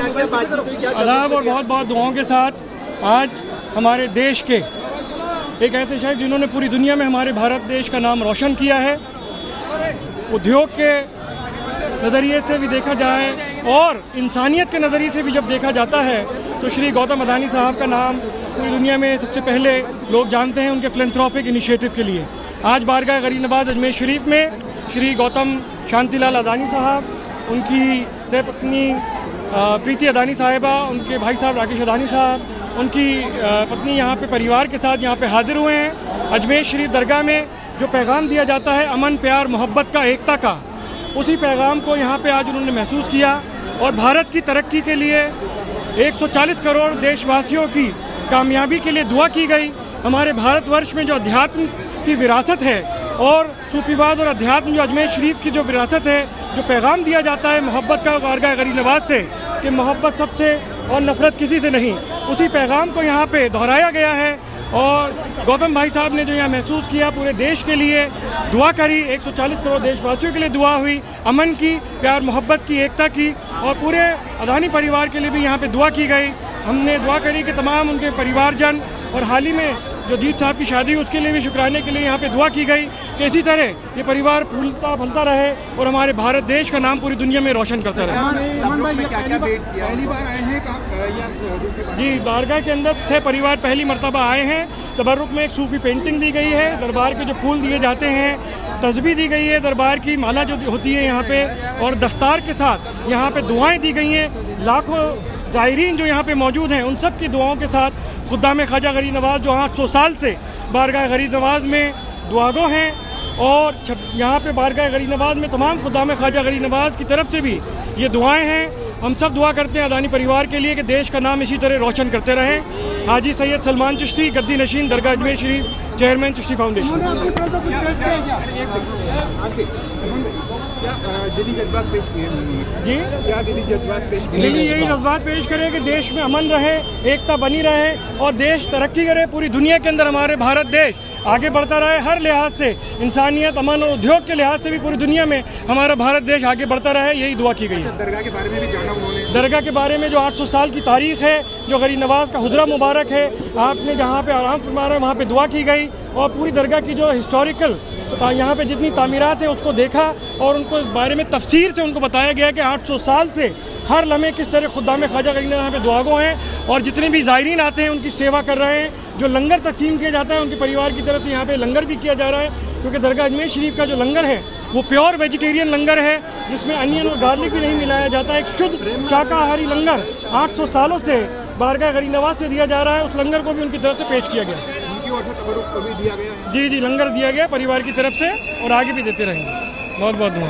आदाब और बहुत बहुत दुआओं के साथ आज हमारे देश के एक ऐसे शख्स जिन्होंने पूरी दुनिया में हमारे भारत देश का नाम रोशन किया है, उद्योग के नज़रिए से भी देखा जाए और इंसानियत के नज़रिए से भी जब देखा जाता है तो श्री गौतम अदानी साहब का नाम पूरी दुनिया में सबसे पहले लोग जानते हैं उनके फिलैंथ्रोपिक इनिशिएटिव के लिए। आज बारगाह गरीब नवाज अजमेर शरीफ में श्री गौतम शांतिलाल अदानी साहब, उनकी पत्नी प्रीति अदानी साहिबा, उनके भाई साहब राकेश अदानी साहब, उनकी पत्नी यहाँ पे परिवार के साथ यहाँ पे हाजिर हुए हैं। अजमेर शरीफ दरगाह में जो पैगाम दिया जाता है अमन, प्यार, मोहब्बत का, एकता का, उसी पैगाम को यहाँ पे आज उन्होंने महसूस किया और भारत की तरक्की के लिए 140 करोड़ देशवासियों की कामयाबी के लिए दुआ की गई। हमारे भारतवर्ष में जो अध्यात्म की विरासत है और सूफीवाद और अध्यात्म जो अजमेर शरीफ की जो विरासत है, जो पैगाम दिया जाता है मोहब्बत का बारगाह गरीब नवाज से कि मोहब्बत सबसे और नफ़रत किसी से नहीं, उसी पैगाम को यहाँ पे दोहराया गया है। और गौतम भाई साहब ने जो यहाँ महसूस किया, पूरे देश के लिए दुआ करी, 140 करोड़ देशवासियों के लिए दुआ हुई, अमन की, प्यार मोहब्बत की, एकता की, और पूरे अदानी परिवार के लिए भी यहाँ पे दुआ की गई। हमने दुआ करी कि तमाम उनके परिवारजन और हाल ही में जो जीत साहब की शादी हुई उसके लिए भी शुक्राने के लिए यहाँ पे दुआ की गई कि इसी तरह ये परिवार फूलता फलता रहे और हमारे भारत देश का नाम पूरी दुनिया में रोशन करता रहे। जी, बारगाह के अंदर 6 परिवार पहली मर्तबा आए हैं। तबर्रुक में एक सूफी पेंटिंग दी गई है, दरबार के जो फूल दिए जाते हैं, तस्बीह दी गई है, दरबार की माला जो होती है यहाँ पे, और दस्तार के साथ यहाँ पे दुआएँ दी गई हैं। लाखों ज़ायरीन जो यहाँ पे मौजूद हैं उन सब की दुआओं के साथ खुद्दाम ख्वाजा गरीब नवाज़ जो 800 साल से बारगाह गरीब नवाज़ में दुआगो हैं, और यहाँ पे बारगाह गरीब नवाज़ में तमाम खुद्दाम ख्वाजा गरीब नवाज़ की तरफ से भी ये दुआएं हैं। हम सब दुआ करते हैं अदानी परिवार के लिए कि देश का नाम इसी तरह रोशन करते रहें। हाजी सैयद सलमान चिश्ती, गद्दी नशीन, दरगाह अजमेर शरीफ, चेयरमैन चिश्ती फाउंडेशन। दिली जज्बात पेश किए जी, क्या दिली जज्बात पेश किए? दिल्ली यही जज्बात पेश करें कि देश में अमन रहे, एकता बनी रहे और देश तरक्की करे। पूरी दुनिया के अंदर हमारे भारत देश आगे बढ़ता रहे, हर लिहाज से, इंसानियत, अमन और उद्योग के लिहाज से भी पूरी दुनिया में हमारा भारत देश आगे बढ़ता रहे, यही दुआ की गई है। दरगाह के बारे में भी जाना उन्होंने, दरगाह के बारे में जो 800 साल की तारीख़ है, जो गरीब नवाज़ का हुजरा मुबारक है, आपने जहाँ पे आराम फरमा रहे वहाँ पे दुआ की गई और पूरी दरगाह की जो हिस्टोरिकल यहाँ पे जितनी तामीरात हैं उसको देखा और उनको बारे में तफसीर से उनको बताया गया कि 800 साल से हर लम्हे किस तरह खुद्दाम ख्वाजा गरीब यहाँ पे दुआगो हैं और जितने भी ज़ायरीन आते हैं उनकी सेवा कर रहे हैं। जो लंगर तकसीम किया जाता है उनके परिवार की तरफ से यहाँ पे लंगर भी किया जा रहा है, क्योंकि दरगाह अजमेर शरीफ का जो लंगर है वो प्योर वेजिटेरियन लंगर है, जिसमें अनियन और गार्लिक भी नहीं मिलाया जाता है। एक शुद्ध शाकाहारी लंगर 800 सालों से बारगाह गरीब नवाज से दिया जा रहा है। उस लंगर को भी उनकी तरफ से पेश किया गया। उनकी ओर से तबरुक कभी दिया गया है? जी, लंगर दिया गया परिवार की तरफ से और आगे भी देते रहेंगे। बहुत बहुत धन्यवाद।